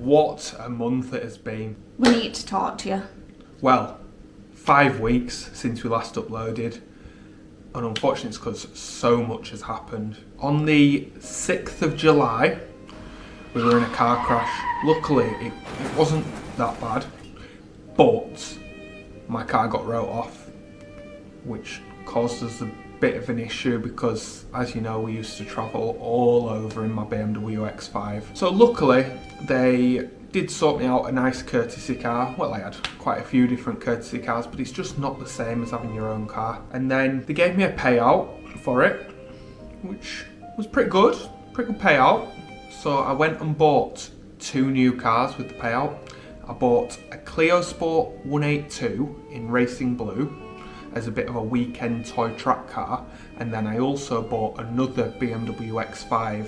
What a month it has been. We need to talk to you. Well, 5 weeks since we last uploaded, and unfortunately it's because so much has happened. On the 6th of July, we were in a car crash. Luckily, it wasn't that bad, but my car got wrote off, which caused us a bit of an issue because, as you know, we used to travel all over in my BMW X5. So luckily, they did sort me out a nice courtesy car. Well, I had quite a few different courtesy cars, but it's just not the same as having your own car. And then they gave me a payout for it, which was pretty good payout. So I went and bought 2 new cars with the payout. I bought a Clio Sport 182 in racing blue as a bit of a weekend toy track car, and then I also bought another BMW X5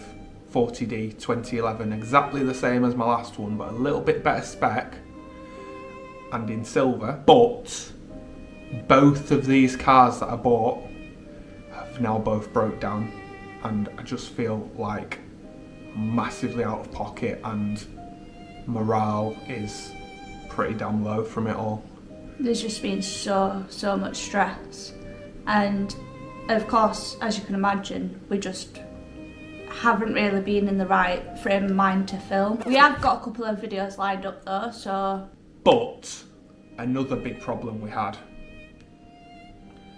40D 2011, exactly the same as my last one, but a little bit better spec and in silver. But both of these cars that I bought have now both broke down, and I just feel like massively out of pocket, and morale is pretty damn low from it all. There's just been so much stress, and of course, as you can imagine, we just haven't really been in the right frame of mind to film. We have got a couple of videos lined up though, so... But another big problem we had.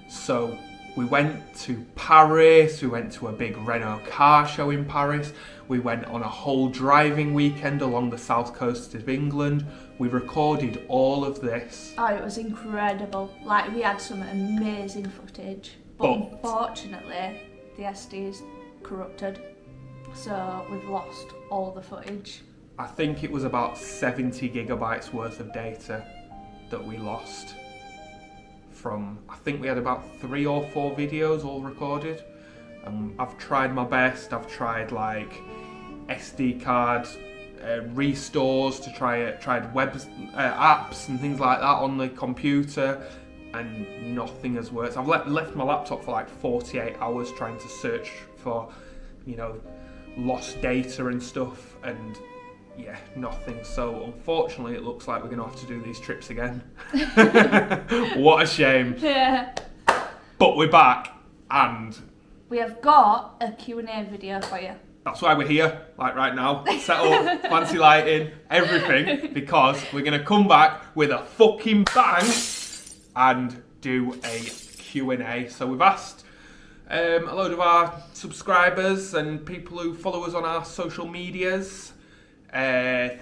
So we went to Paris, we went to a big Renault car show in Paris, we went on a whole driving weekend along the south coast of England. We recorded all of this. Oh, it was incredible. Like, we had some amazing footage, but unfortunately the SD is corrupted, so we've lost all the footage. I think it was about 70 gigabytes worth of data that we lost from, I think we had about 3 or 4 videos all recorded. I've tried my best. I've tried like SD card restores to tried web apps and things like that on the computer, and nothing has worked. I've left my laptop for like 48 hours trying to search for, lost data and stuff, and yeah, nothing. So unfortunately it looks like we're going to have to do these trips again. What a shame. Yeah. But we're back, and we have got a Q&A video for you. That's why we're here, like right now, set up, fancy lighting, everything, because we're going to come back with a fucking bang and do a Q&A. So we've asked a load of our subscribers and people who follow us on our social medias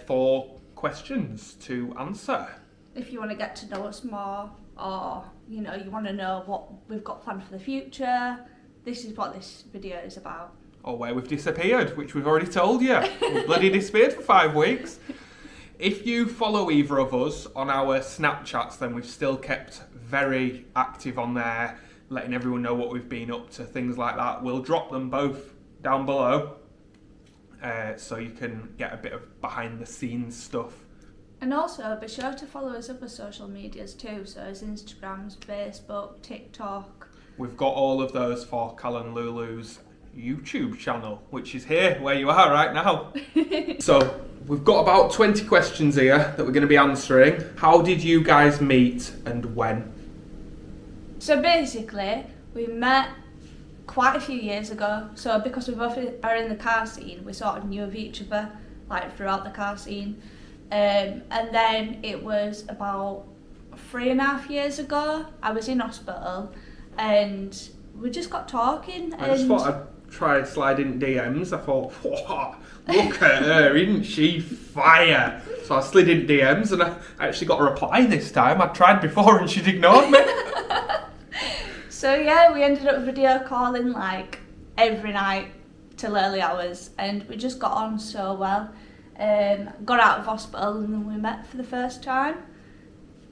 for questions to answer. If you want to get to know us more, or you want to know what we've got planned for the future, this is what this video is about. Or where we've disappeared, which we've already told you. We've bloody disappeared for 5 weeks. If you follow either of us on our Snapchats, then we've still kept very active on there, letting everyone know what we've been up to, things like that. We'll drop them both down below, so you can get a bit of behind the scenes stuff. And also be sure to follow us other social medias too, so as Instagrams, Facebook, TikTok. We've got all of those for Cal and Lulu's YouTube channel, which is here where you are right now. So we've got about 20 questions here that we're going to be answering. How did you guys meet and when? So basically we met quite a few years ago, so because we both are in the car scene, we sort of knew of each other like throughout the car scene, and then it was about 3.5 years ago I was in hospital and we just got talking. I just thought I'd try sliding DMs. I thought, whoa, look at her, isn't she fire? So I slid in DMs and I actually got a reply this time. I tried before and she'd ignored me. So yeah, we ended up video calling like every night till early hours, and we just got on so well. Got out of hospital and then we met for the first time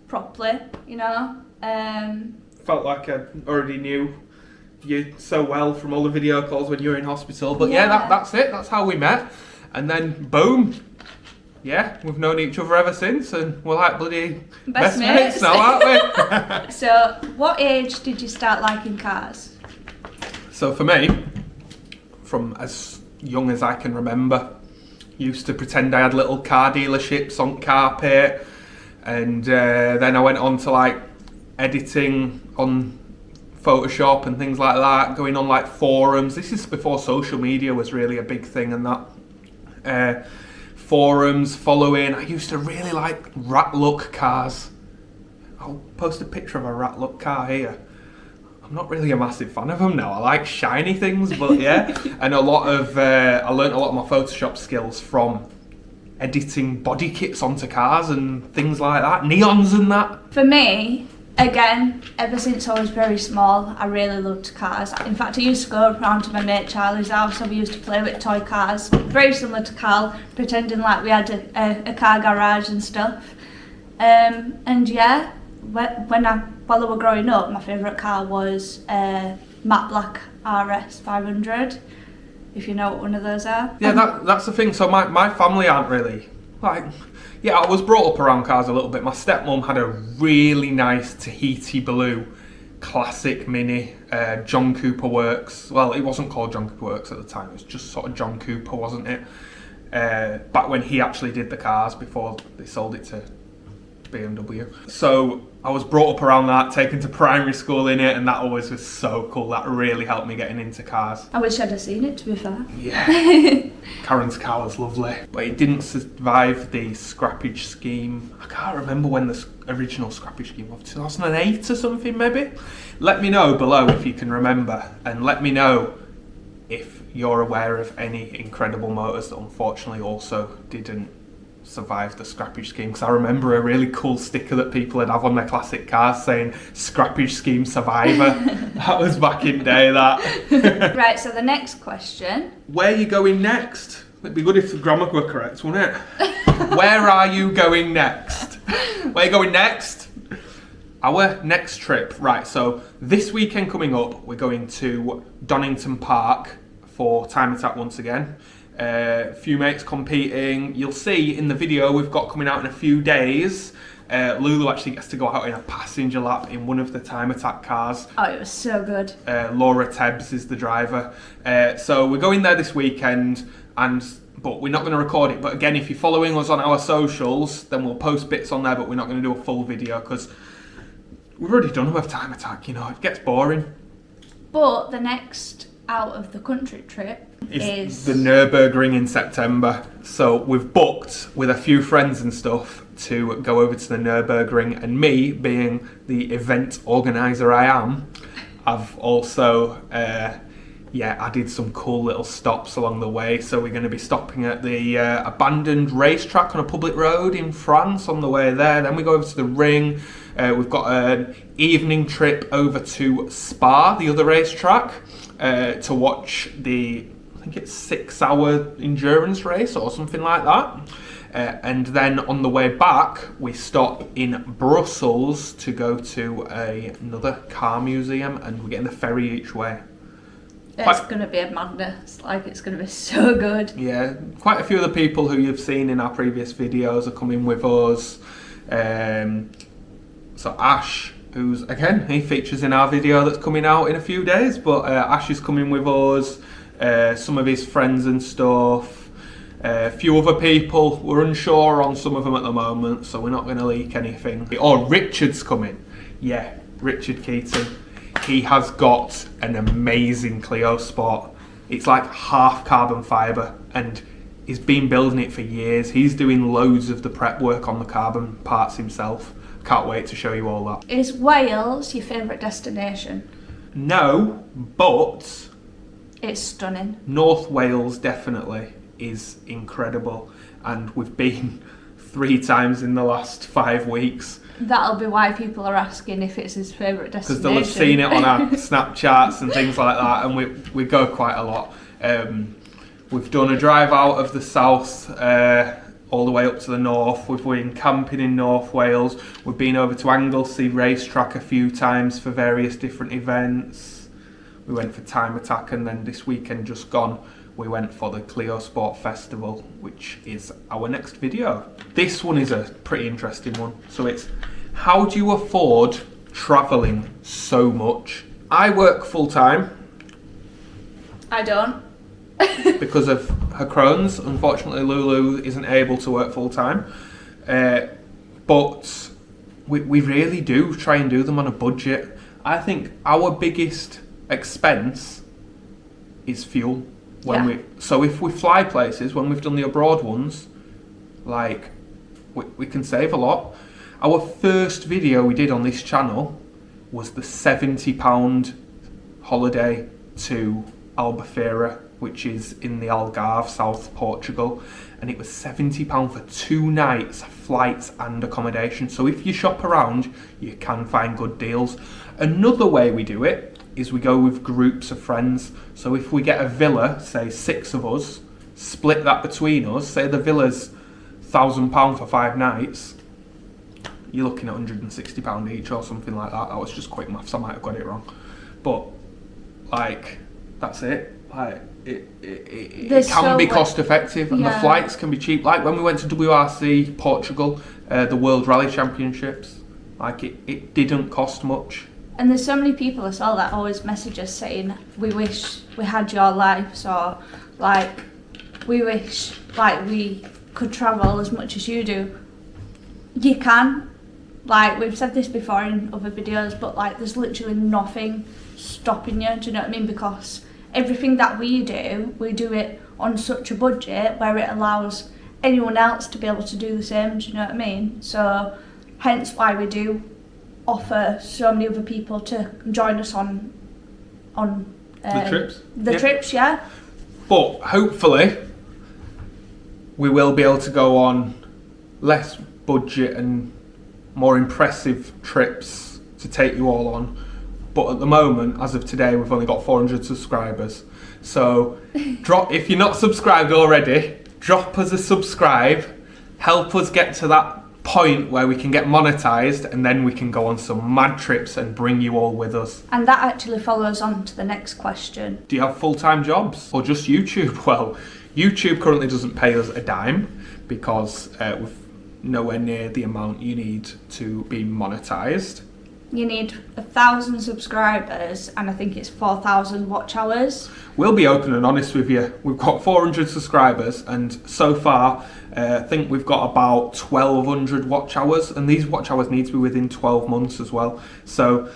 properly, Felt like I already knew you so well from all the video calls when you were in hospital, but yeah, that's it. That's how we met, and then boom, yeah, we've known each other ever since, and we're like bloody best mates now, aren't we? So what age did you start liking cars? So for me, from as young as I can remember, Used to pretend I had little car dealerships on carpet, and then I went on to like editing on Photoshop and things like that, going on like forums. This is before social media was really a big thing, and that forums, following. I used to really like rat luck cars. I'll post a picture of a rat luck car here. I'm not really a massive fan of them now. I like shiny things, but yeah. And I learned a lot of my Photoshop skills from editing body kits onto cars and things like that, neons and that. For me, again, ever since I was very small, I really loved cars. In fact, I used to go around to my mate Charlie's house and we used to play with toy cars, very similar to Carl, pretending like we had a car garage and stuff. And yeah, while I was growing up, my favourite car was matte black RS 500, if you know what one of those are. Yeah, that's the thing. So my family aren't really, like, yeah, I was brought up around cars a little bit. My stepmom had a really nice Tahiti blue classic Mini, John Cooper Works. Well, it wasn't called John Cooper Works at the time, it was just sort of John Cooper, wasn't it? Back when he actually did the cars before they sold it to BMW. So I was brought up around that, taken to primary school in it, and that always was so cool. That really helped me getting into cars. I wish I'd have seen it, to be fair. Yeah. Karen's car was lovely, but it didn't survive the scrappage scheme. I can't remember when the original scrappage scheme was, 2008 or something maybe? Let me know below if you can remember, and let me know if you're aware of any incredible motors that unfortunately also didn't survive the scrappage scheme, because I remember a really cool sticker that people would have on their classic cars saying "Scrappage Scheme Survivor." That was back in day, that. Right, so the next question. Where are you going next? It'd be good if the grammar were correct, wouldn't it? Where are you going next? Where are you going next? Our next trip. Right, so this weekend coming up, we're going to Donington Park for Time Attack once again. A few mates competing. You'll see in the video we've got coming out in a few days. Lulu actually gets to go out in a passenger lap in one of the Time Attack cars. Oh, it was so good. Laura Tebbs is the driver. So we're going there this weekend, but we're not going to record it. But again, if you're following us on our socials, then we'll post bits on there, but we're not going to do a full video because we've already done them with Time Attack, you know, it gets boring. But the next out of the country trip is the Nürburgring in September. So we've booked with a few friends and stuff to go over to the Nürburgring, and me being the event organizer I am, I've also added some cool little stops along the way. So we're going to be stopping at the abandoned racetrack on a public road in France on the way there. Then we go over to the ring. We've got an evening trip over to Spa, the other racetrack, to watch I think it's 6-hour endurance race or something like that. And then on the way back, we stop in Brussels to go to another car museum, and we're getting the ferry each way. It's going to be a madness. Like, it's going to be so good. Yeah, quite a few of the people who you've seen in our previous videos are coming with us. So Ash, who's, again, he features in our video that's coming out in a few days, but Ash is coming with us, some of his friends and stuff, a few other people. We're unsure on some of them at the moment, so we're not going to leak anything. Oh, Richard's coming. Yeah, Richard Keaton. He has got an amazing Clio Sport. It's like half carbon fibre, and he's been building it for years. He's doing loads of the prep work on the carbon parts himself. Can't wait to show you all that. Is Wales your favourite destination? No, but it's stunning. North Wales definitely is incredible, and we've been 3 times in the last 5 weeks. That'll be why people are asking if it's his favourite destination. Because they'll have seen it on our Snapchats and things like that, and we go quite a lot. We've done a drive out of the south all the way up to the north. We've been camping in North Wales. We've been over to Anglesey racetrack a few times for various different events. We went for Time Attack, and then this weekend just gone, we went for the Clio Sport Festival, which is our next video. This one is a pretty interesting one. So it's, how do you afford travelling so much? I work full time. I don't. Because of her Crohn's. Unfortunately, Lulu isn't able to work full time, but we really do try and do them on a budget. I think our biggest expense is fuel. So if we fly places, when we've done the abroad ones, like we can save a lot. Our first video we did on this channel was the £70 holiday to Albufeira, which is in the Algarve, South Portugal, and it was £70 for 2 nights, flights and accommodation. So if you shop around, you can find good deals. Another way we do it is we go with groups of friends. So if we get a villa, say 6 of us, split that between us, say the villa's £1,000 for 5 nights, you're looking at £160 each or something like that. That was just quick maths, I might have got it wrong. But, like, that's it. Like, it can be cost effective, and the flights can be cheap. Like when we went to WRC Portugal, the World Rally Championships, like it didn't cost much. And there's so many people as well that always message us saying, we wish we had your lives, or like, we wish like we could travel as much as you do. You can. Like, we've said this before in other videos, but like there's literally nothing stopping you, do you know what I mean? Because everything that we do it on such a budget where it allows anyone else to be able to do the same, do you know what I mean? So hence why we do offer so many other people to join us on the trips. Trips, yeah. But hopefully we will be able to go on less budget and more impressive trips to take you all on. But at the moment, as of today, we've only got 400 subscribers. So if you're not subscribed already, drop us a subscribe, help us get to that point where we can get monetized, and then we can go on some mad trips and bring you all with us. And that actually follows on to the next question. Do you have full-time jobs or just YouTube? Well, YouTube currently doesn't pay us a dime because we're nowhere near the amount you need to be monetized. You need 1,000 subscribers, and I think it's 4,000 watch hours. We'll be open and honest with you. We've got 400 subscribers, and so far, I think we've got about 1,200 watch hours, and these watch hours need to be within 12 months as well. So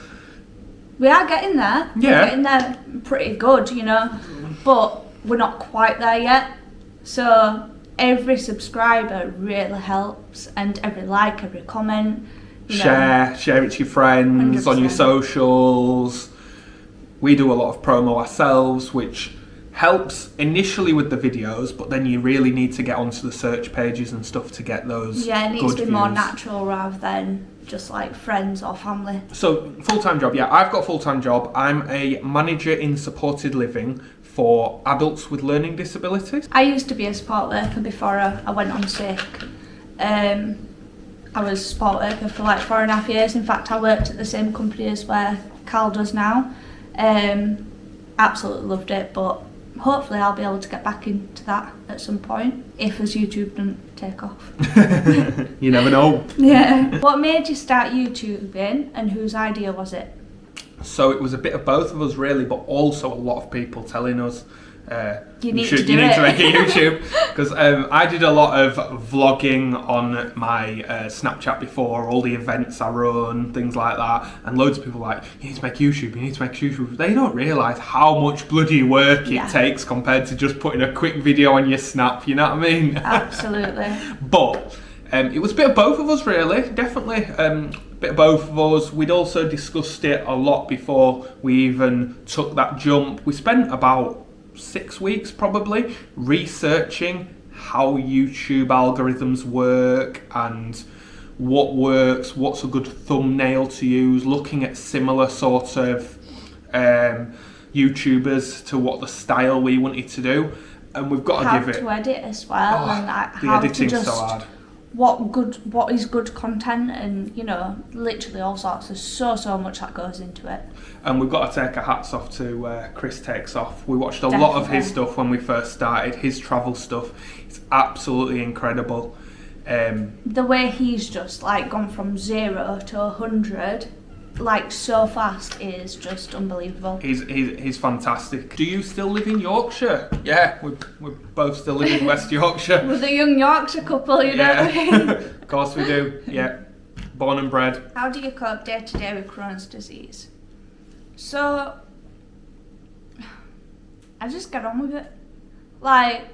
we are getting there. Yeah. We're getting there pretty good, you know, but we're not quite there yet. So every subscriber really helps, and every like, every comment. Share it to your friends, 100%. On your socials. We do a lot of promo ourselves, which helps initially with the videos, but then you really need to get onto the search pages and stuff to get those. Yeah, it needs to be views. more natural rather than just like friends or family. So full-time job, yeah, I've got a full-time job. I'm a manager in supported living for adults with learning disabilities. I used to be a support worker before I went on sick. I was a support worker for like 4.5 years. In fact, I worked at the same company as where Carl does now. Absolutely loved it, but hopefully I'll be able to get back into that at some point if as YouTube doesn't take off. You never know. Yeah. What made you start YouTubing, and whose idea was it? So it was a bit of both of us really, but also a lot of people telling us you need to make a YouTube, because I did a lot of vlogging on my Snapchat before, all the events I run, things like that, and loads of people were like, you need to make YouTube. They don't realise how much bloody work it takes compared to just putting a quick video on your Snap, you know what I mean? Absolutely. But it was a bit of both of us really, definitely. Bit of both of us. We'd also discussed it a lot before we even took that jump. We spent about 6 weeks probably researching how YouTube algorithms work and what works, what's a good thumbnail to use, looking at similar sort of YouTubers to what the style we wanted to do, and we've got to give it. How to edit as well, and like the how editing's to just so hard. What is good content, and you know, literally all sorts. There's so much that goes into it. And we've got to take our hats off to Chris Takes Off. We watched a lot of his stuff when we first started, his travel stuff. It's absolutely incredible. The way he's just like gone from 0 to 100 like so fast is just unbelievable. He's fantastic. Do you still live in Yorkshire? Yeah, we both still live in West Yorkshire. We're the young Yorkshire couple, you know what I mean? Of course we do, yeah. Born and bred. How do you cope day to day with Crohn's disease? So, I just get on with it. Like,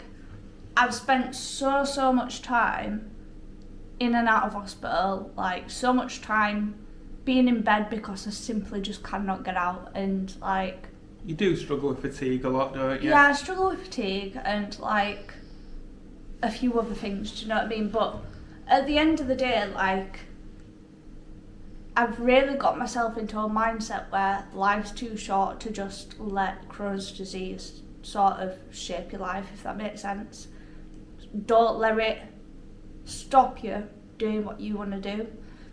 I've spent so much time in and out of hospital, like so much time being in bed because I simply just cannot get out, and like... You do struggle with fatigue a lot, don't you? Yeah, I struggle with fatigue and like a few other things, do you know what I mean? But at the end of the day, like, I've really got myself into a mindset where life's too short to just let Crohn's disease sort of shape your life, if that makes sense. Don't let it stop you doing what you want to do.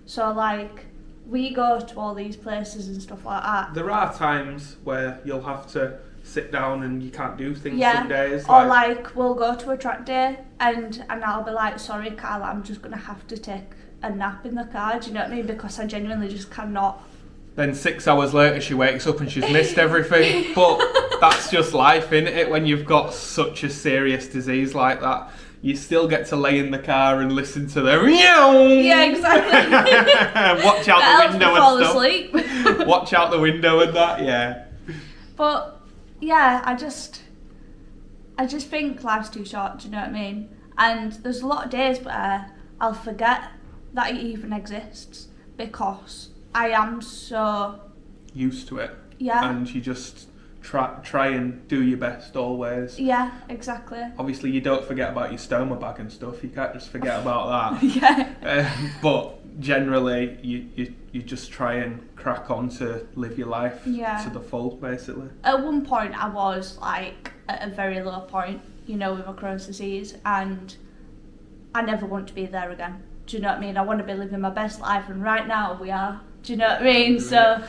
So like, we go to all these places and stuff like that. There are times where you'll have to sit down and you can't do things some days. Or like we'll go to a track day and I'll be like, sorry Carla, I'm just going to have to take a nap in the car, do you know what I mean? Because I genuinely just cannot. Then 6 hours later she wakes up and she's missed everything. But that's just life, innit it? When you've got such a serious disease like that, you still get to lay in the car and listen to the yeah, exactly. Watch out that the window fall and stuff. asleep. Watch out the window and that, yeah. But yeah, I just think life's too short, do you know what I mean? And there's a lot of days where I'll forget that it even exists because I am so used to it. Yeah. And you just try and do your best always. Yeah, exactly. Obviously you don't forget about your stoma bag and stuff, you can't just forget about that. Yeah. But generally you just try and crack on to live your life to the full, basically. At one point I was like at a very low point, you know, with my Crohn's disease, and I never want to be there again. Do you know what I mean? I want to be living my best life, and right now we are. Do you know what I mean? So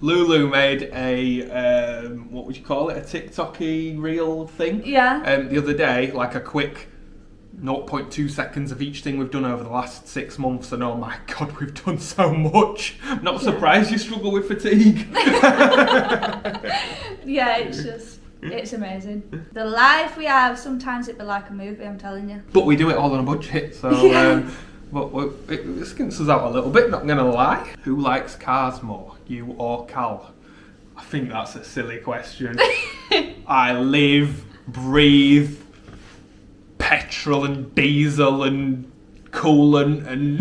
Lulu made a what would you call it? A TikTok-y reel thing. Yeah. The other day, like a quick 0.2 seconds of each thing we've done over the last 6 months, and oh my god, we've done so much. I'm not surprised you struggle with fatigue. Yeah, it's amazing. The life we have, sometimes it be like a movie, I'm telling you. But we do it all on a budget, so but it skints us out a little bit, not gonna lie. Who likes cars more, you or Cal? I think that's a silly question. I live, breathe petrol and diesel and coolant and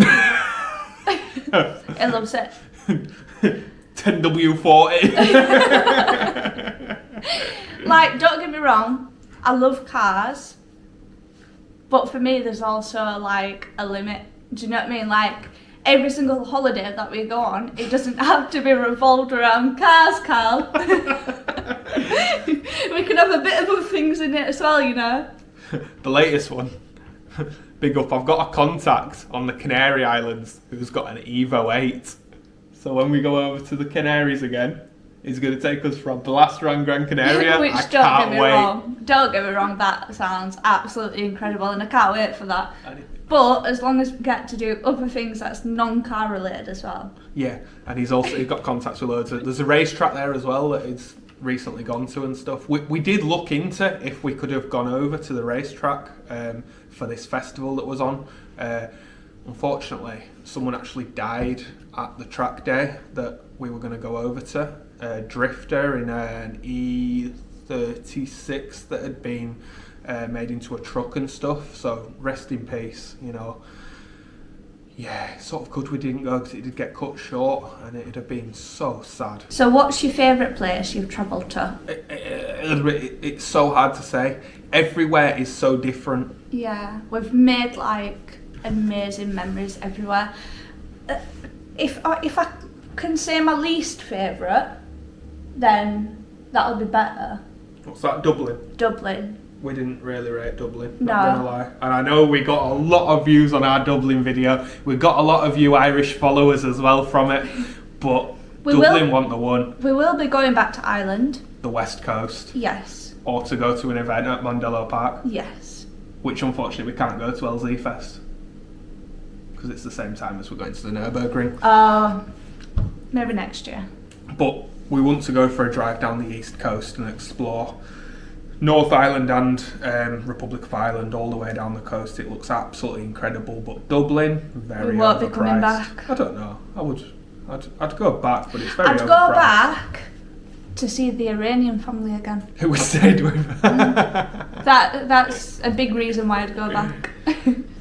He loves it. 10W40. Like, don't get me wrong, I love cars, but for me there's also like a limit. Do you know what I mean? Like, every single holiday that we go on, it doesn't have to be revolved around cars, Carl. We can have a bit of other things in it as well, you know. The latest one, big up, I've got a contact on the Canary Islands who's got an Evo 8. So when we go over to the Canaries again, he's going to take us from Blaster and Gran Canaria. Which, don't get me wrong, that sounds absolutely incredible and I can't wait for that. But as long as we get to do other things that's non-car related as well. Yeah, and he's got contacts with loads of, there's a racetrack there as well that he's recently gone to and stuff. We did look into if we could have gone over to the racetrack for this festival that was on. Unfortunately, someone actually died at the track day that we were going to go over to. A drifter in an E36 that had been made into a truck and stuff, so rest in peace, you know. Yeah, sort of good we didn't go because it did get cut short and it'd have been so sad. So what's your favourite place you've travelled to? It's so hard to say. Everywhere is so different. Yeah, we've made like amazing memories everywhere. If I can say my least favourite, then that'll be better. What's that, Dublin? Dublin. We didn't really rate Dublin, no. Not gonna lie. And I know we got a lot of views on our Dublin video. We got a lot of you Irish followers as well from it. But Dublin want the one. We will be going back to Ireland. The West Coast. Yes. Or to go to an event at Mondello Park. Yes. Which unfortunately we can't go to LZ Fest. Because it's the same time as we're going to the Nürburgring. Maybe next year. But we want to go for a drive down the east coast and explore North Island and Republic of Ireland all the way down the coast. It looks absolutely incredible. But Dublin, very We won't be overpriced. coming back. I don't know. I'd go back, but it's very I'd overpriced. go back to see the Iranian family again. Who we stayed with. That's a big reason why I'd go back.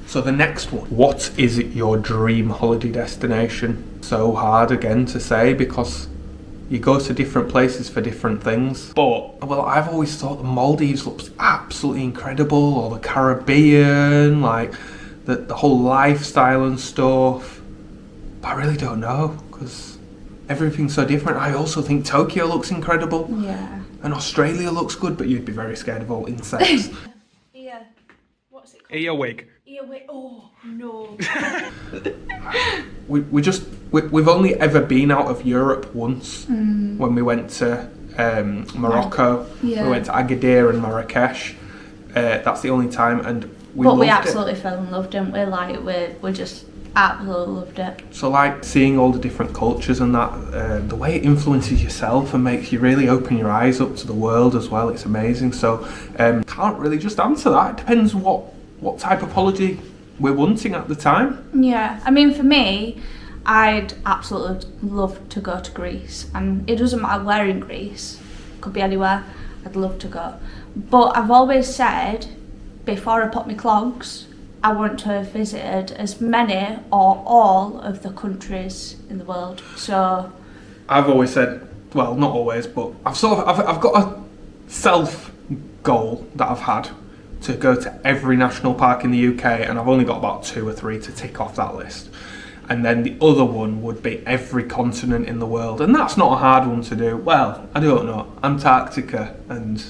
So the next one, what is your dream holiday destination? So hard again to say because you go to different places for different things. But, well, I've always thought the Maldives looks absolutely incredible, or the Caribbean, like the whole lifestyle and stuff. But I really don't know because everything's so different. I also think Tokyo looks incredible. Yeah. And Australia looks good, but you'd be very scared of all insects. Ear. What's it called? Earwig. Earwig. Oh, no. We've only ever been out of Europe once when we went to Morocco. Yeah. We went to Agadir and Marrakesh. That's the only time, and we But loved we it. absolutely fell in love, didn't we? Like, we just absolutely loved it. So like seeing all the different cultures and that, the way it influences yourself and makes you really open your eyes up to the world as well. It's amazing. So can't really just answer that. It depends what type of holiday we're wanting at the time. Yeah, I mean, for me, I'd absolutely love to go to Greece, and it doesn't matter where in Greece, could be anywhere, I'd love to go. But I've always said, before I put my clogs, I want to have visited as many or all of the countries in the world. So I've always said, well, not always, but I've got a self goal that I've had to go to every national park in the UK, and I've only got about 2 or 3 to tick off that list. And then the other one would be every continent in the world, and that's not a hard one to do. Well, I don't know, Antarctica and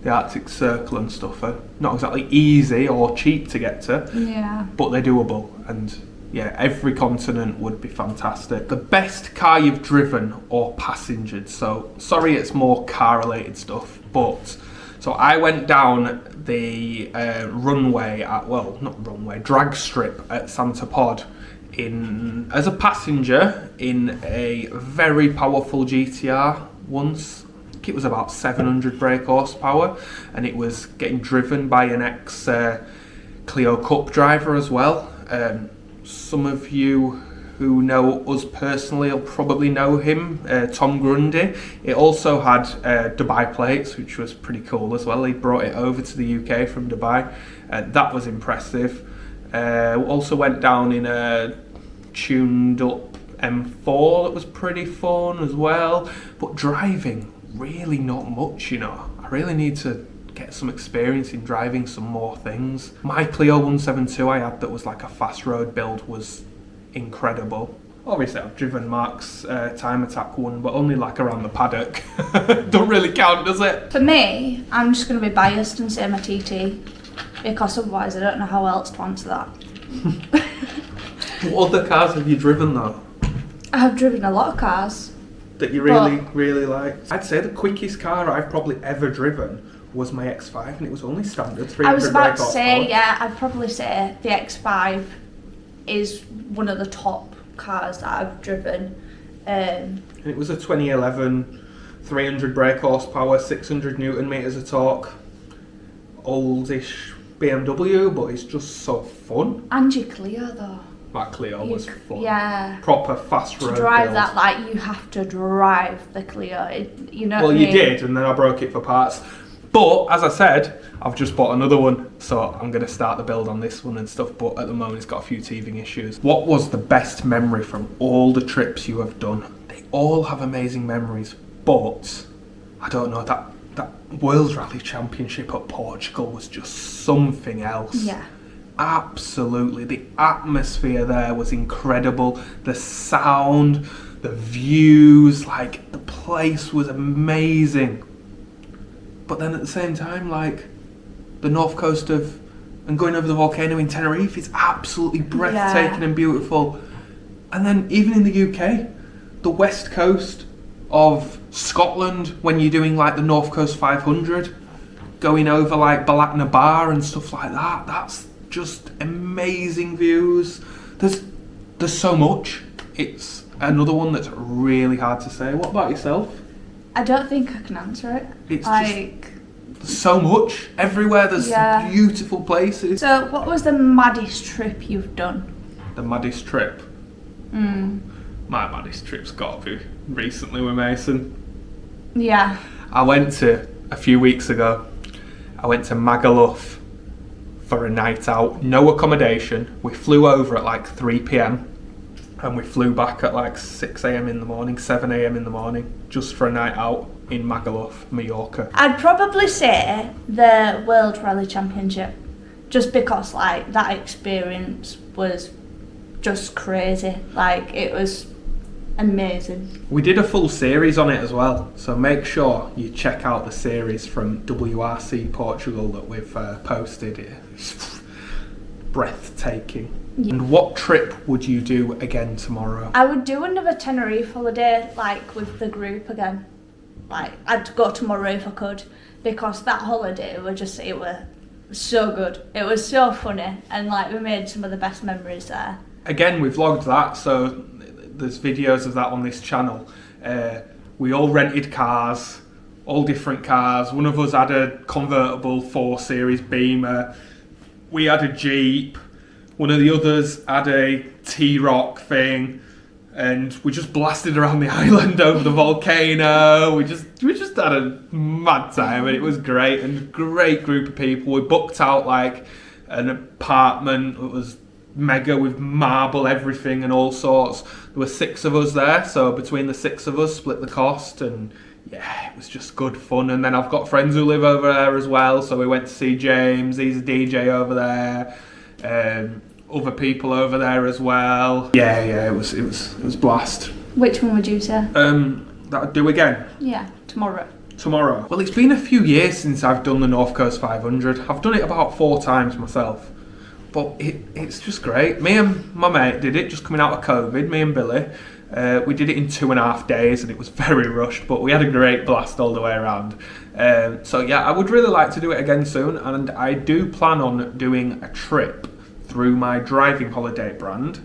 the Arctic Circle and stuff are not exactly easy or cheap to get to, yeah, but they're doable. And yeah, every continent would be fantastic. The best car you've driven or passengered. So sorry, it's more car related stuff, but so I went down the drag strip at Santa Pod as a passenger in a very powerful GTR once. I think it was about 700 brake horsepower, and it was getting driven by an ex Clio Cup driver as well. Some of you who know us personally will probably know him, Tom Grundy. It also had Dubai plates, which was pretty cool as well. He brought it over to the UK from Dubai. That was impressive. Also went down in a tuned up M4 that was pretty fun as well. But driving, really not much, you know. I really need to get some experience in driving some more things. My Clio 172 I had that was like a fast road build was incredible. Obviously I've driven Mark's Time Attack one, but only like around the paddock. Don't really count, does it? for me, I'm just going to be biased and say my TT, because otherwise I don't know how else to answer that. What other cars have you driven though? I've driven a lot of cars. That you really liked? I'd say the quickest car I've probably ever driven was my X5, and it was only standard 300 I was about to brake say, horsepower. yeah, I'd probably say the X5 is one of the top cars that I've driven. And it was a 2011, 300 brake horsepower, 600 newton meters of torque. Oldish BMW, but it's just so fun. And your Clio though. That Clio was fun. Yeah. Proper fast road To drive build. that, like, you have to drive the Clio. You know Well, what I you mean? did, and then I broke it for parts. But, as I said, I've just bought another one, so I'm going to start the build on this one and stuff, but at the moment it's got a few teething issues. What was the best memory from all the trips you have done? They all have amazing memories, but, I don't know, that World Rally Championship at Portugal was just something else. Yeah. Absolutely. The atmosphere there was incredible. The sound, the views, like, the place was amazing. But then at the same time, like, the north coast and going over the volcano in Tenerife is absolutely breathtaking and beautiful. And then even in the UK, the west coast of Scotland, when you're doing like the North Coast 500, going over like Balakna Bar and stuff like that, that's just amazing views. There's so much. It's another one that's really hard to say. What about yourself? I don't think I can answer it. It's like, there's so much everywhere. There's beautiful places. So, what was the maddest trip you've done? The maddest trip? My maddest trip's got to be recently with Mason. Yeah. A few weeks ago, I went to Magaluf for a night out, no accommodation. We flew over at like 3 p.m. and we flew back at like 6 a.m. in the morning, 7 a.m. in the morning, just for a night out in Magaluf, Mallorca. I'd probably say the World Rally Championship, just because like that experience was just crazy. Like, it was amazing. We did a full series on it as well, so make sure you check out the series from WRC Portugal that we've posted. It's breathtaking. Yeah. And what trip would you do again tomorrow? I would do another Tenerife holiday, like with the group again. Like, I'd go tomorrow if I could, because that holiday it was so good. It was so funny, and like we made some of the best memories there. Again, we vlogged that, so there's videos of that on this channel. We all rented cars, all different cars. One of us had a convertible 4 Series Beamer. We had a Jeep. One of the others had a T-Roc thing. And we just blasted around the island over the volcano. We just had a mad time, and it was great. And a great group of people. We booked out like an apartment. It was mega with marble, everything and all sorts. There were 6 of us there, so between the 6 of us split the cost, and yeah, it was just good fun. And then I've got friends who live over there as well, so we went to see James. He's a DJ over there. Other people over there as well. Yeah, it was blast. Which one would you say? That I'd do again. Yeah, tomorrow. Well, it's been a few years since I've done the North Coast 500. I've done it about 4 times myself. But it's just great. Me and my mate did it, just coming out of COVID, me and Billy. We did it in 2.5 days, and it was very rushed, but we had a great blast all the way around. So yeah, I would really like to do it again soon, and I do plan on doing a trip through my driving holiday brand,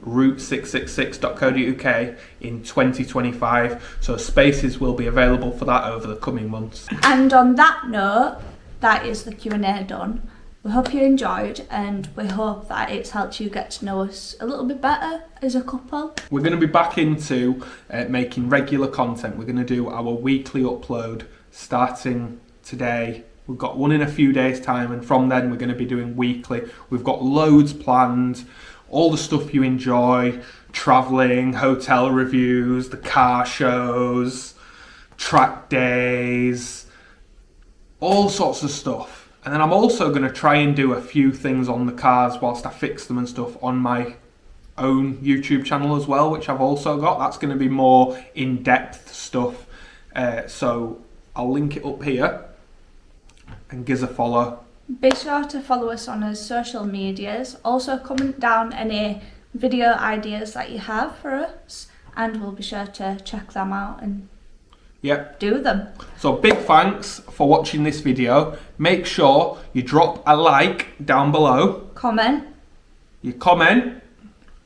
route666.co.uk, in 2025. So spaces will be available for that over the coming months. And on that note, that is the Q&A done. We hope you enjoyed, and we hope that it's helped you get to know us a little bit better as a couple. We're going to be back into making regular content. We're going to do our weekly upload starting today. We've got one in a few days' time, and from then we're going to be doing weekly. We've got loads planned, all the stuff you enjoy, travelling, hotel reviews, the car shows, track days, all sorts of stuff. And then I'm also going to try and do a few things on the cars whilst I fix them and stuff on my own YouTube channel as well, which I've also got. That's going to be more in-depth stuff. So I'll link it up here and give us a follow. Be sure to follow us on our social medias. Also comment down any video ideas that you have for us, and we'll be sure to check them out and do them. So big thanks for watching this video. Make sure you drop a like down below. Comment.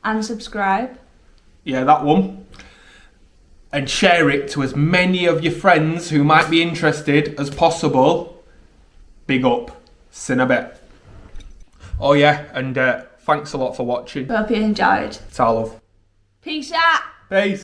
And subscribe. Yeah, that one. And share it to as many of your friends who might be interested as possible. Big up. See you in a bit. Oh yeah, and thanks a lot for watching. Hope you enjoyed. Ta love. Peace out. Peace.